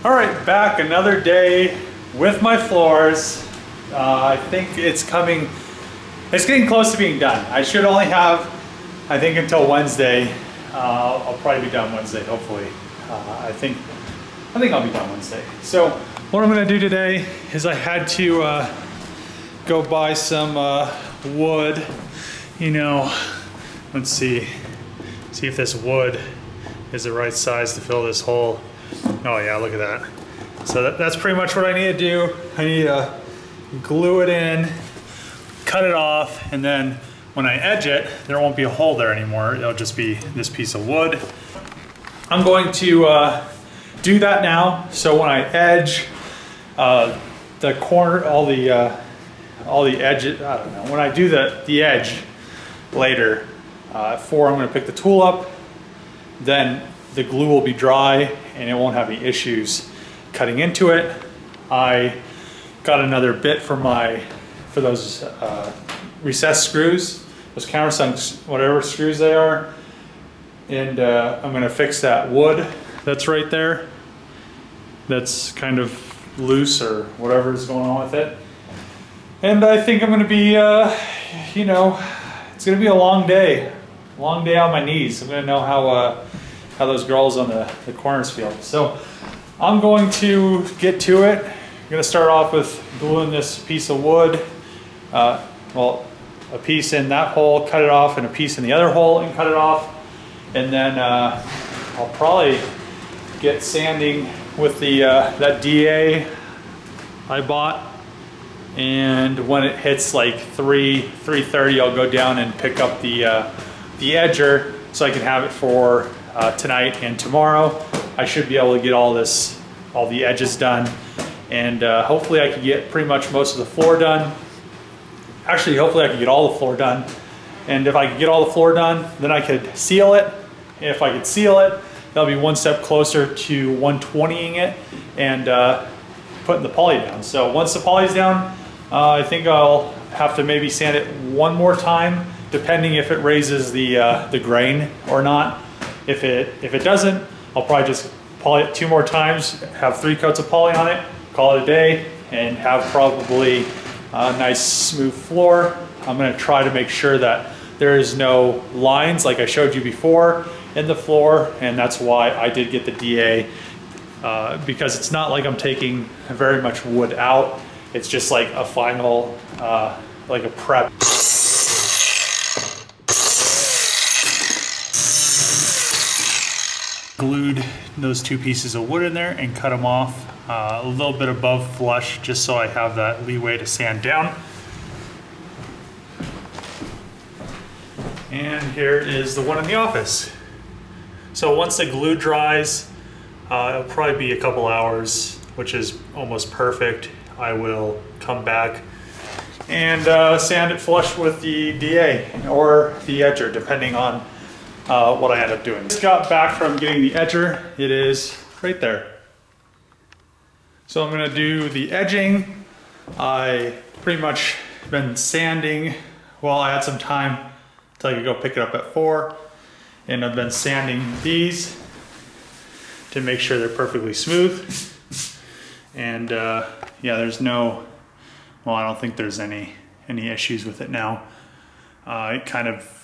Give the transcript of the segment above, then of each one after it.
All right, back another day with my floors. I think it's getting close to being done. I should only have, I think, until Wednesday. I'll probably be done Wednesday, hopefully. I think I'll be done Wednesday. So what I'm gonna do today is I had to go buy some wood. You know, let's see if this wood is the right size to fill this hole. Oh yeah, look at that. So that's pretty much what I need to do. I need to glue it in, cut it off, and then when I edge it, there won't be a hole there anymore. It'll just be this piece of wood. I'm going to do that now. So when I edge the corner, all the edges, I don't know. When I do the edge later, at 4, I'm going to pick the tool up. Then the glue will be dry and it won't have any issues cutting into it. I got another bit for those recessed screws, those countersunk, whatever screws they are. And I'm gonna fix that wood that's right there. That's kind of loose or whatever is going on with it. And I think I'm gonna be, you know, it's gonna be a long day on my knees. I'm gonna know how those girls on the corners feel. So I'm going to get to it. I'm gonna start off with gluing this piece of wood. Well, a piece in that hole, cut it off, and a piece in the other hole and cut it off. And then I'll probably get sanding with that DA I bought. And when it hits like 3:30, I'll go down and pick up the edger so I can have it for tonight and tomorrow. I should be able to get all the edges done, and hopefully I can get pretty much most of the floor done. Actually, hopefully I can get all the floor done. And if I can get all the floor done, then I could seal it. If I could seal it, that'll be one step closer to 120ing it and putting the poly down. So once the poly's down, I think I'll have to maybe sand it one more time, depending if it raises the grain or not. If it doesn't, I'll probably just poly it 2 more times, have 3 coats of poly on it, call it a day, and have probably a nice smooth floor. I'm gonna try to make sure that there is no lines like I showed you before in the floor, and that's why I did get the DA, because it's not like I'm taking very much wood out. It's just like a final, like a prep. Glued those 2 pieces of wood in there and cut them off a little bit above flush, just so I have that leeway to sand down. And here is the one in the office. So once the glue dries, it'll probably be a couple hours, which is almost perfect. I will come back and sand it flush with the DA or the edger, depending on what I end up doing. Just got back from getting the edger. It is right there. So I'm gonna do the edging. I pretty much been sanding. Well, I had some time till I could go pick it up at 4. And I've been sanding these to make sure they're perfectly smooth. And yeah, there's no, well, I don't think there's any issues with it now. I kind of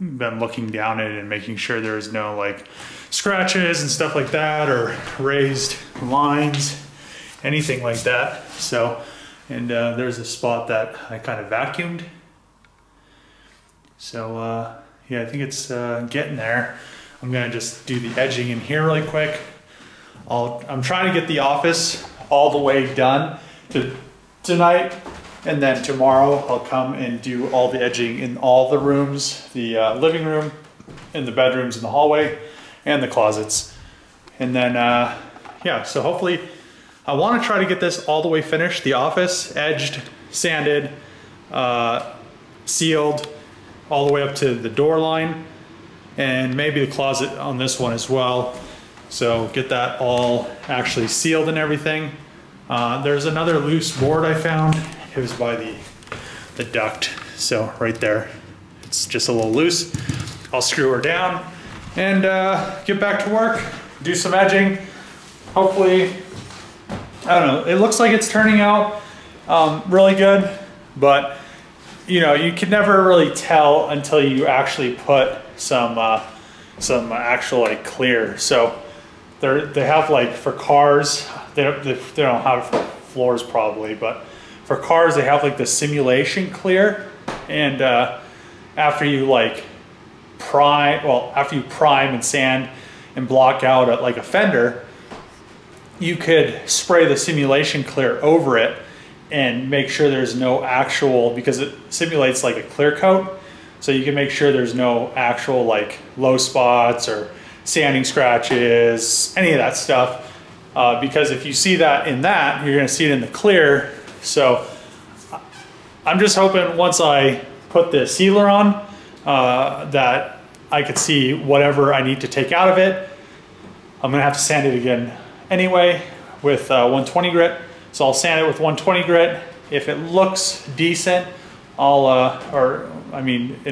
been looking down at it and making sure there's no like scratches and stuff like that, or raised lines, anything like that. So, and there's a spot that I kind of vacuumed. So yeah, I think it's getting there. I'm gonna just do the edging in here really quick. I'm trying to get the office all the way done tonight, and then tomorrow I'll come and do all the edging in all the rooms, the living room, in the bedrooms, in the hallway, and the closets. And then, yeah, so hopefully I wanna try to get this all the way finished, the office, edged, sanded, sealed, all the way up to the door line, and maybe the closet on this one as well. So get that all actually sealed and everything. There's another loose board I found. It was by the duct. So right there, it's just a little loose. I'll screw her down and get back to work, do some edging. hopefully, I don't know, it looks like it's turning out really good, but you know, you can never really tell until you actually put some actual like clear. So they have like for cars, they don't have it for floors probably, but for cars they have like the simulation clear, and after you prime and sand and block out like a fender, you could spray the simulation clear over it and make sure there's no actual, because it simulates like a clear coat, so you can make sure there's no actual like low spots or sanding scratches, any of that stuff. Because if you see that in that, you're gonna see it in the clear. So I'm just hoping once I put the sealer on, that I could see whatever I need to take out of it. I'm gonna have to sand it again anyway with 120 grit. So I'll sand it with 120 grit. If it looks decent, it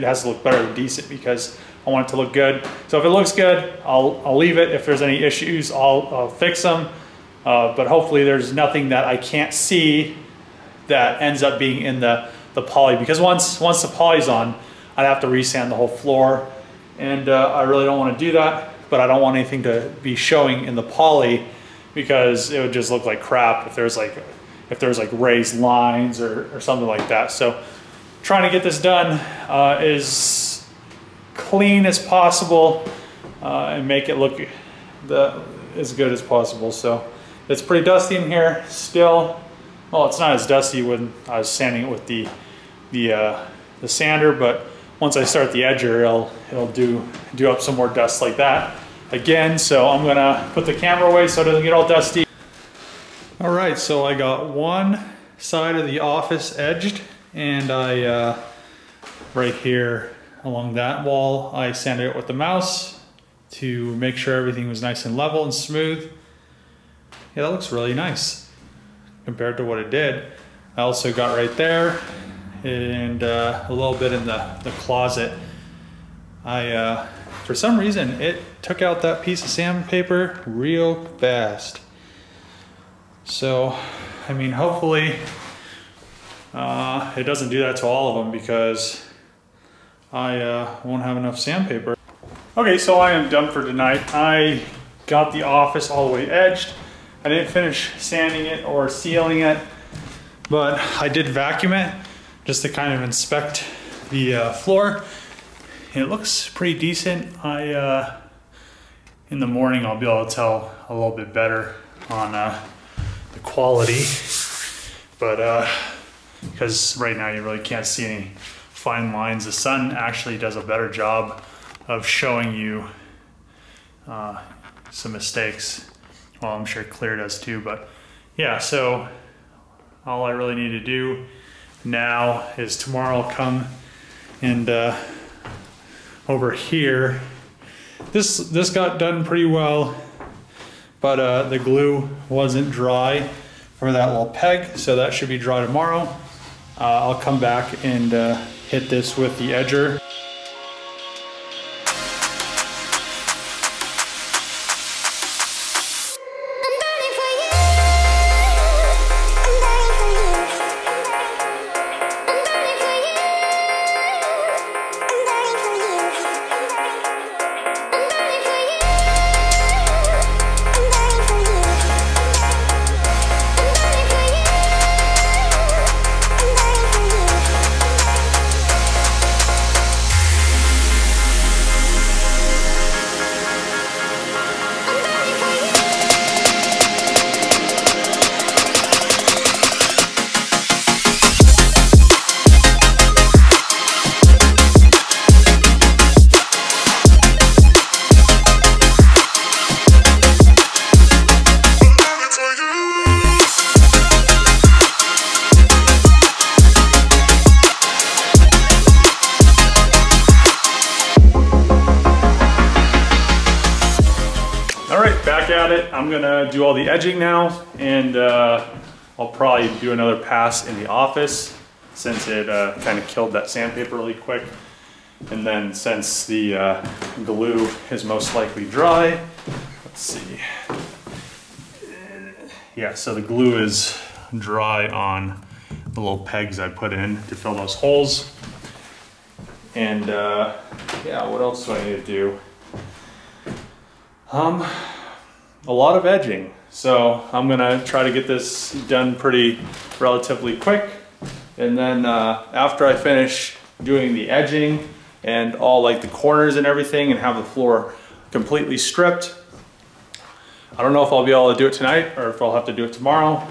has to look better than decent because I want it to look good. So if it looks good, I'll leave it. If there's any issues, I'll fix them. But hopefully there's nothing that I can't see that ends up being in the poly, because once the poly's on, I'd have to resand the whole floor, and I really don't want to do that. But I don't want anything to be showing in the poly, because it would just look like crap if there's like raised lines or something like that. So trying to get this done as clean as possible and make it look as good as possible. So it's pretty dusty in here still. Well, it's not as dusty when I was sanding it with the sander, but once I start the edger, it'll do up some more dust like that again. So I'm gonna put the camera away so it doesn't get all dusty. All right, so I got one side of the office edged, and I right here along that wall, I sanded it with the mouse to make sure everything was nice and level and smooth. Yeah, that looks really nice compared to what it did. I also got right there and a little bit in the closet. For some reason, it took out that piece of sandpaper real fast. So, I mean, hopefully it doesn't do that to all of them, because I won't have enough sandpaper. Okay, so I am done for tonight. I got the office all the way edged. I didn't finish sanding it or sealing it, but I did vacuum it just to kind of inspect the floor. It looks pretty decent. In the morning I'll be able to tell a little bit better on the quality, but because right now you really can't see any fine lines. The sun actually does a better job of showing you some mistakes. Well, I'm sure Clear does too, but yeah, so all I really need to do now is tomorrow I'll come and over here, this got done pretty well, but the glue wasn't dry for that little peg, so that should be dry tomorrow. I'll come back and hit this with the edger. Back at it. I'm gonna do all the edging now, and I'll probably do another pass in the office since it kind of killed that sandpaper really quick. And then since the glue is most likely dry, let's see, yeah, so the glue is dry on the little pegs I put in to fill those holes. And yeah, what else do I need to do? A lot of edging. So I'm gonna try to get this done relatively quick. And then after I finish doing the edging and all like the corners and everything and have the floor completely stripped, I don't know if I'll be able to do it tonight or if I'll have to do it tomorrow.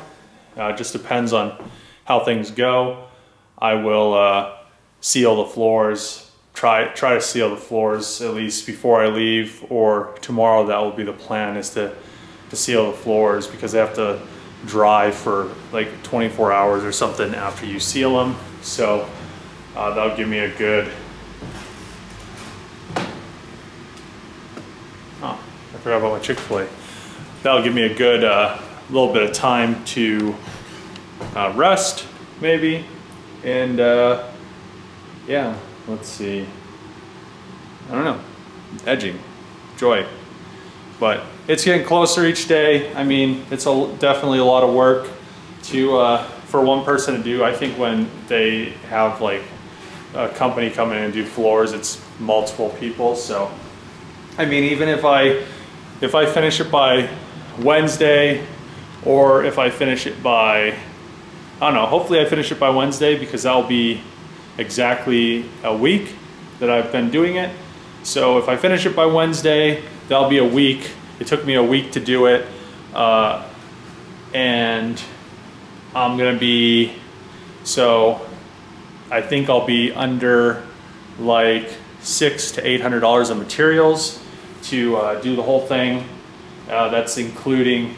It just depends on how things go. I will seal the floors, try to seal the floors at least before I leave, or tomorrow that will be the plan, is to seal the floors, because they have to dry for like 24 hours or something after you seal them. So that'll give me a good, oh, I forgot about my Chick-fil-A. That'll give me a good little bit of time to rest maybe. And yeah, let's see, I don't know, edging, joy. But it's getting closer each day. I mean, it's definitely a lot of work for one person to do. I think when they have like a company come in and do floors, it's multiple people. So, I mean, even if I finish it by Wednesday, or if I finish it by, I don't know, hopefully I finish it by Wednesday, because that'll be exactly a week that I've been doing it. So if I finish it by Wednesday, that'll be a week. It took me a week to do it. And I'm gonna be, so I think I'll be under like $600 to $800 of materials to do the whole thing. That's including,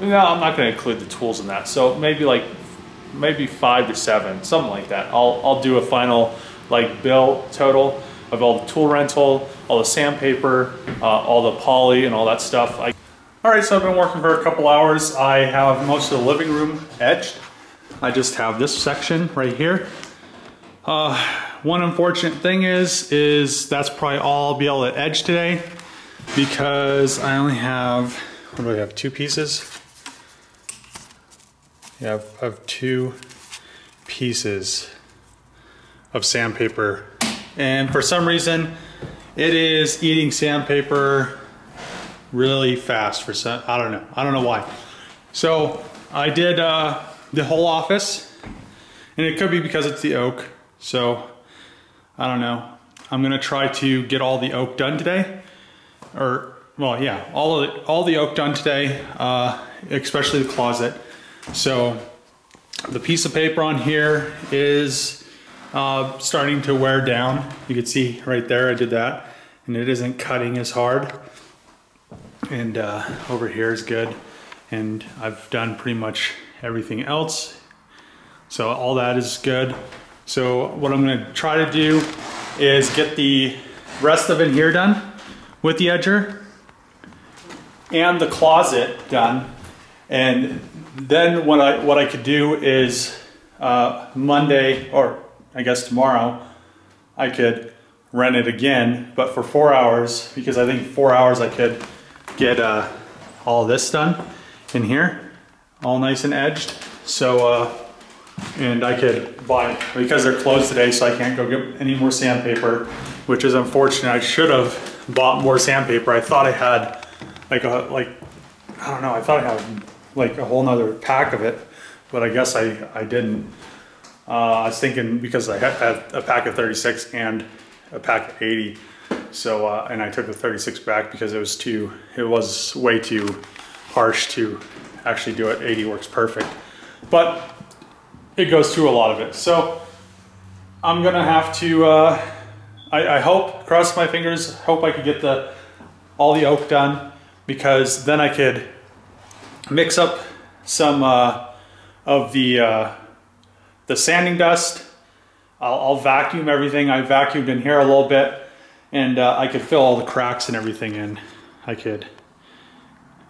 no, I'm not gonna include the tools in that. So maybe 5 to 7, something like that. I'll do a final like bill total of all the tool rental, all the sandpaper, all the poly and all that stuff. All right, so I've been working for a couple hours. I have most of the living room edged. I just have this section right here. One unfortunate thing is that's probably all I'll be able to edge today, because I only have, what do I have, 2 pieces? Yeah, I have 2 pieces of sandpaper, and for some reason it is eating sandpaper really fast for some, I don't know why. So I did the whole office, and it could be because it's the oak, so I don't know. I'm gonna try to get all the oak done today, or well, yeah, all the oak done today, especially the closet. So the piece of paper on here is starting to wear down. You can see right there I did that, and it isn't cutting as hard. And over here is good, and I've done pretty much everything else. So all that is good. So what I'm gonna try to do is get the rest of it here done with the edger and the closet done. And then what I could do is Monday, or I guess tomorrow, I could rent it again, but for 4 hours, because I think 4 hours I could get all this done in here, all nice and edged. So, and I could buy, because they're closed today, so I can't go get any more sandpaper, which is unfortunate. I should have bought more sandpaper. I thought I had I don't know, I thought I had like a whole nother pack of it, but I guess I didn't. I was thinking, because I had a pack of 36 and a pack of 80, so and I took the 36 back because it was way too harsh to actually do it. 80 works perfect, but it goes through a lot of it. So I'm gonna have to, I hope, cross my fingers, hope I could get all the oak done, because then I could mix up some of the sanding dust. I'll vacuum everything. I vacuumed in here a little bit, and I could fill all the cracks and everything in.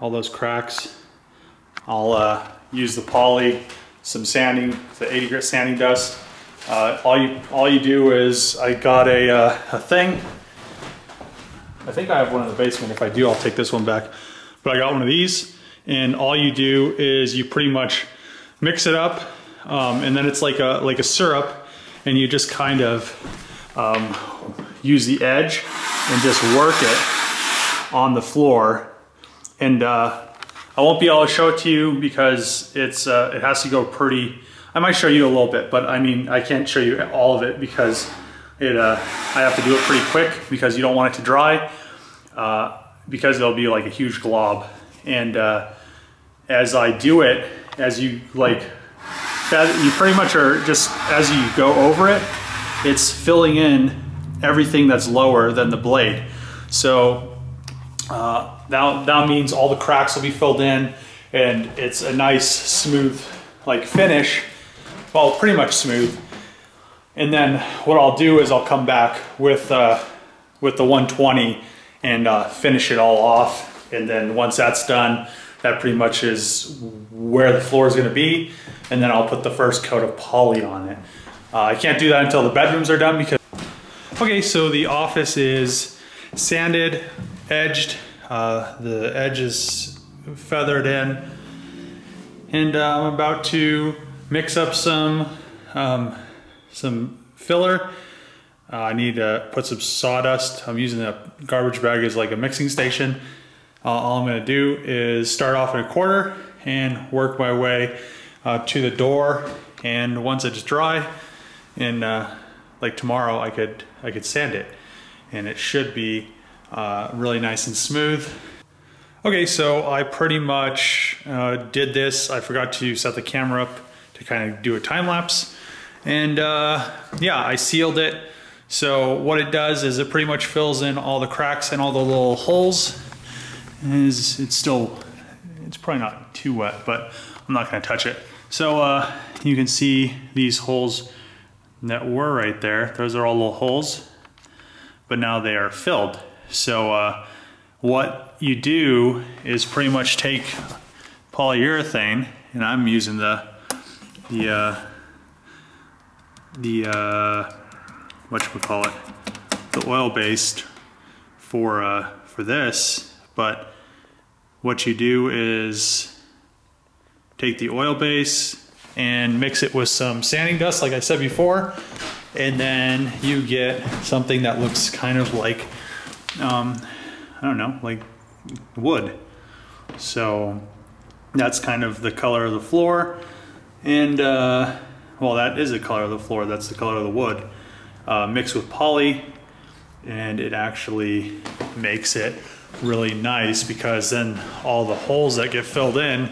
All those cracks. I'll use the poly, some sanding, the 80 grit sanding dust. All you do is, I got a thing. I think I have one in the basement. If I do, I'll take this one back. But I got one of these, and all you do is you pretty much mix it up, and then it's like a syrup, and you just kind of use the edge and just work it on the floor. And I won't be able to show it to you because it has to go pretty. I might show you a little bit, but I mean, I can't show you all of it because I have to do it pretty quick because you don't want it to dry, because it'll be like a huge glob. And as I do it, as you like, you pretty much are just, as you go over it, it's filling in everything that's lower than the blade. So that means all the cracks will be filled in, and it's a nice smooth like finish. Well, pretty much smooth. And then what I'll do is I'll come back with the 120 and finish it all off. And then once that's done, that pretty much is where the floor is going to be. And then I'll put the first coat of poly on it. I can't do that until the bedrooms are done because... Okay, so the office is sanded, edged. The edge is feathered in. And I'm about to mix up some filler. I need to put some sawdust. I'm using a garbage bag as like a mixing station. All I'm gonna do is start off at a quarter and work my way to the door. And once it's dry, and like tomorrow, I could sand it, and it should be really nice and smooth. Okay, so I pretty much did this. I forgot to set the camera up to kind of do a time lapse. And yeah, I sealed it. So what it does is it pretty much fills in all the cracks and all the little holes. It's probably not too wet, but I'm not gonna touch it. So you can see these holes that were right there. Those are all little holes, but now they are filled. So what you do is pretty much take polyurethane, and I'm using the whatchamacallit, the oil-based for this. But what you do is take the oil base and mix it with some sanding dust, like I said before, and then you get something that looks kind of like, I don't know, like wood. So that's kind of the color of the floor. And well, that is the color of the floor, that's the color of the wood. Mixed with poly, and it actually makes it really nice because then all the holes that get filled in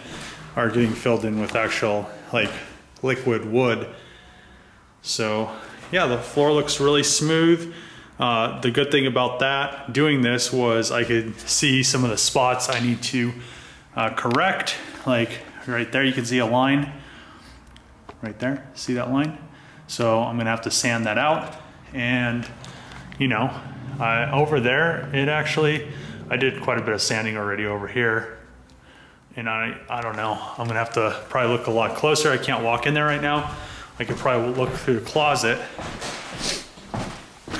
are getting filled in with actual like liquid wood. So yeah, the floor looks really smooth. The good thing about doing this was I could see some of the spots I need to correct. Like right there, you can see a line right there. See that line? So I'm gonna have to sand that out. And you know, over there, I did quite a bit of sanding already over here. And I don't know, I'm gonna have to probably look a lot closer. I can't walk in there right now. I could probably look through the closet.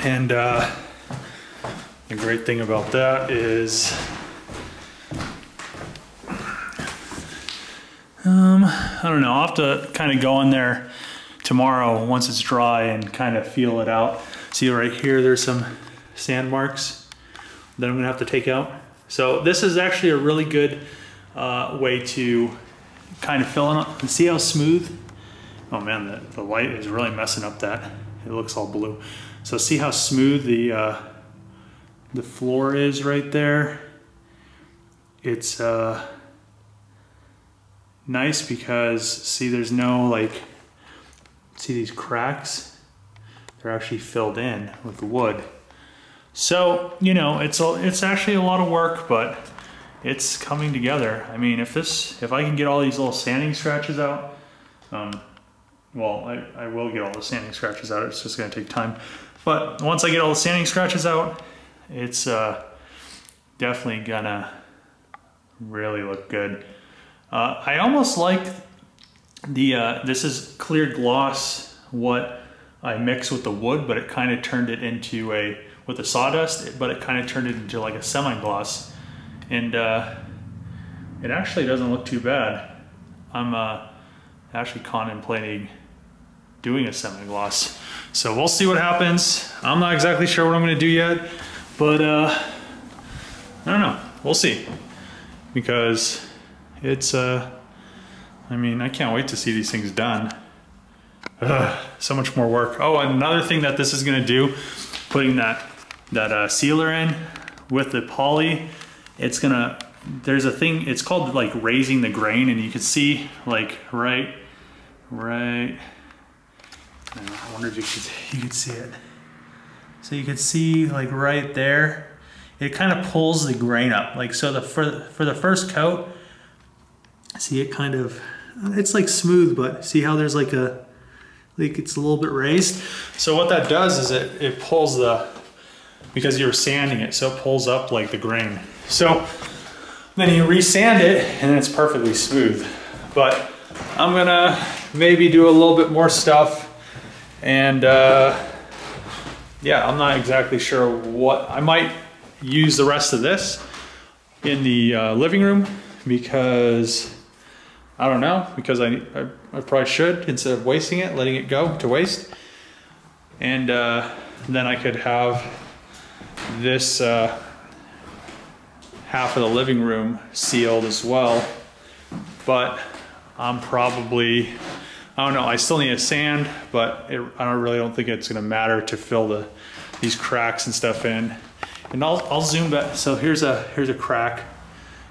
And the great thing about that is, I don't know, I'll have to kind of go in there tomorrow once it's dry and kind of feel it out. See right here, there's some sand marks that I'm gonna have to take out. So this is actually a really good way to kind of fill in. And see how smooth? Oh man, the light is really messing up that. It looks all blue. So see how smooth the floor is right there? It's nice because see, there's no like, see these cracks? They're actually filled in with the wood. So, you know, it's actually a lot of work, but it's coming together. I mean, if I can get all these little sanding scratches out, well, I will get all the sanding scratches out. It's just gonna take time. But once I get all the sanding scratches out, it's definitely gonna really look good. I almost like this is clear gloss, what I mixed with the wood, but it kind of turned it into with the sawdust, but it kind of turned it into like a semi-gloss. And it actually doesn't look too bad. I'm actually contemplating doing a semi-gloss. So we'll see what happens. I'm not exactly sure what I'm gonna do yet, but I don't know, we'll see. Because it's, I mean, I can't wait to see these things done. So much more work. Oh, and another thing that this is gonna do, putting that sealer in with the poly, it's gonna, there's a thing, it's called like raising the grain, and you can see like right, I wonder if you could see it. So you can see like right there, it kind of pulls the grain up. Like, so for the first coat, see it kind of, it's like smooth, but see how there's like it's a little bit raised. So what that does is it pulls because you're sanding it, so it pulls up like the grain. So then you resand it and then it's perfectly smooth. But I'm gonna maybe do a little bit more stuff, and yeah, I'm not exactly sure what, I might use the rest of this in the living room, because I don't know, because I probably should, instead of wasting it, letting it go to waste. And then I could have this half of the living room sealed as well. But I'm probably, I don't know, I still need a sand, but I really don't think it's gonna matter to fill these cracks and stuff in. And I'll zoom back. So here's a crack,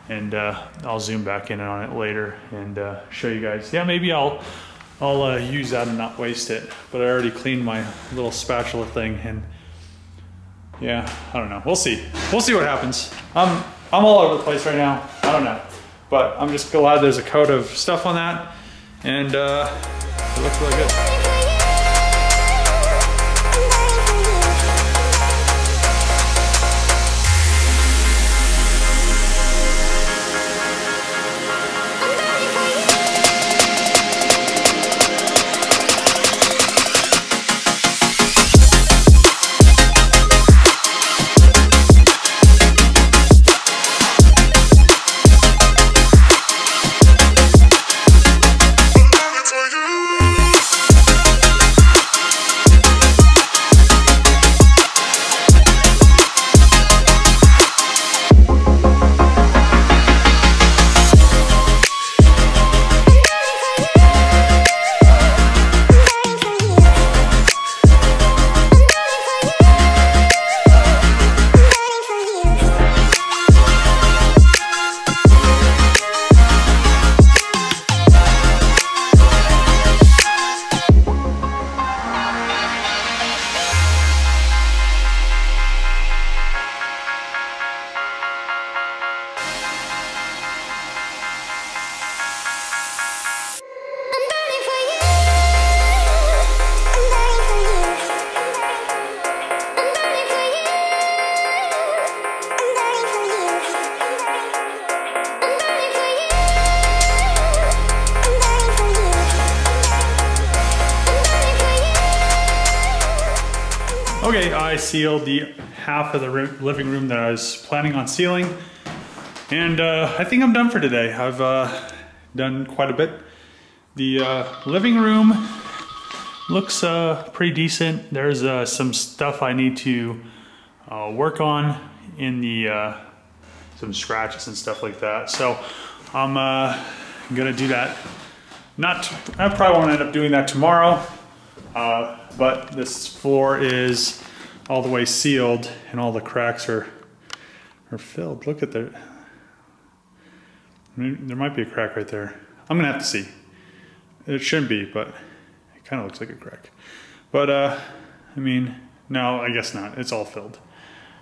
and I'll zoom back in on it later and show you guys. Yeah, maybe I'll use that and not waste it. But I already cleaned my little spatula thing, and yeah, I don't know. We'll see. We'll see what happens. I'm all over the place right now. I don't know, but I'm just glad there's a coat of stuff on that, and it looks really good. Okay, I sealed the half of the living room that I was planning on sealing, and I think I'm done for today. I've done quite a bit. The living room looks pretty decent. There's some stuff I need to work on in the some scratches and stuff like that. So I'm gonna do that. I probably won't end up doing that tomorrow. But this floor is all the way sealed, and all the cracks are filled. Look at there might be a crack right there. I'm gonna have to see. It shouldn't be, but it kind of looks like a crack. But I mean, no, I guess not. It's all filled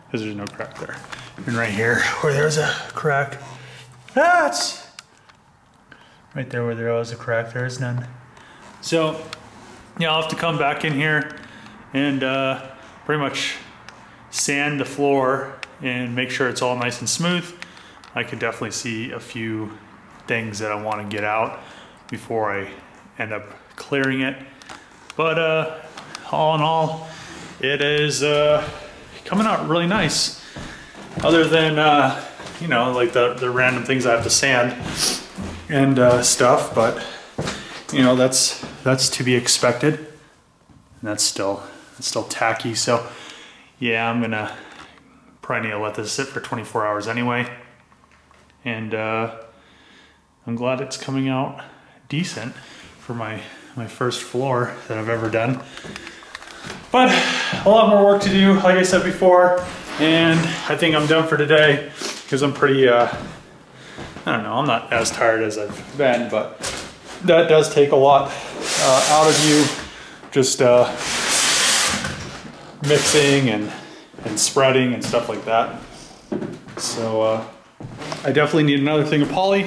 because there's no crack there. And right here, where there's a crack, it's right there where there was a crack. There is none. So yeah, I'll have to come back in here and pretty much sand the floor and make sure it's all nice and smooth. I could definitely see a few things that I want to get out before I end up clearing it. But all in all, it is coming out really nice. Other than you know, like the random things I have to sand and stuff, but you know, that's to be expected. And that's still tacky. So yeah, I'm gonna probably need to let this sit for 24 hours anyway. And I'm glad it's coming out decent for my first floor that I've ever done. But a lot more work to do, like I said before, and I think I'm done for today because I'm pretty, I don't know, I'm not as tired as I've been, but that does take a lot out of you, just mixing and spreading and stuff like that. So I definitely need another thing of poly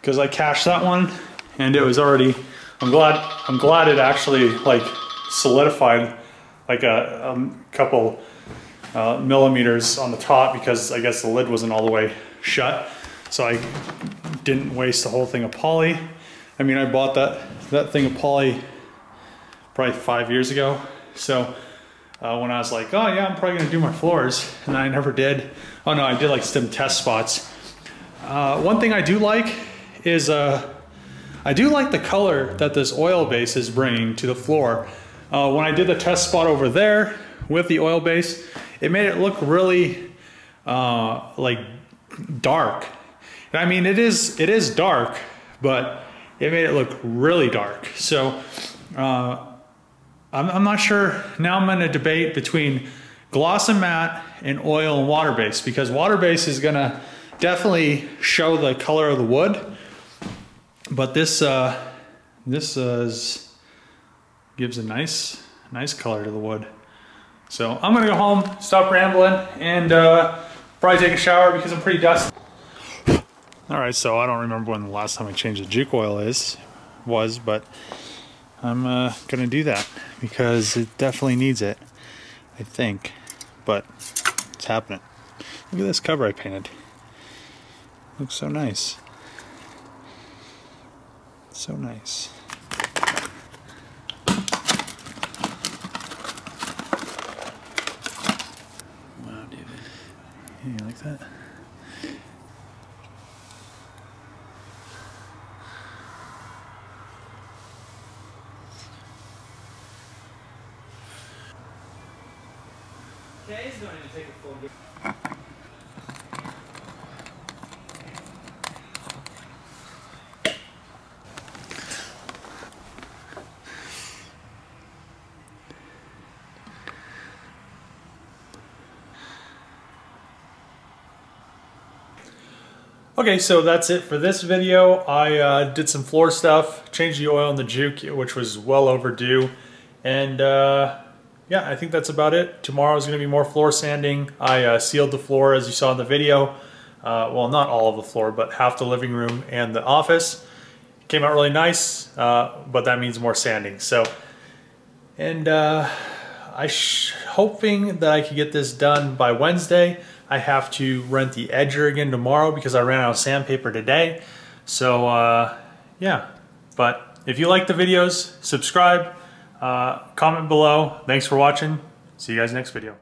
because I cached that one and it was already, I'm glad it actually like solidified like a couple millimeters on the top, because I guess the lid wasn't all the way shut. So I didn't waste the whole thing of poly. I mean, I bought that thing of poly probably 5 years ago. So when I was like, oh yeah, I'm probably gonna do my floors, and I never did. Oh no, I did like some test spots. One thing I do like is I do like the color that this oil base is bringing to the floor. When I did the test spot over there with the oil base, it made it look really like dark. And I mean, it is dark, but it made it look really dark. So I'm not sure. Now I'm in a debate between gloss and matte and oil and water base, because water base is gonna definitely show the color of the wood, but this gives a nice color to the wood. So I'm gonna go home, stop rambling, and probably take a shower because I'm pretty dusty. All right, so I don't remember when the last time I changed the juke oil was, but I'm gonna do that because it definitely needs it, I think. But it's happening. Look at this cover I painted. Looks so nice. So nice. Wow, David. Yeah, you like that? Okay, he's going to take a full. Okay, so that's it for this video. I did some floor stuff, changed the oil in the juke, which was well overdue, and yeah, I think that's about it. Tomorrow is going to be more floor sanding. I sealed the floor, as you saw in the video. Well, not all of the floor, but half the living room and the office. It came out really nice, but that means more sanding. So, and hoping that I could get this done by Wednesday. I have to rent the edger again tomorrow because I ran out of sandpaper today. So yeah, but if you like the videos, subscribe, comment below. Thanks for watching. See you guys next video.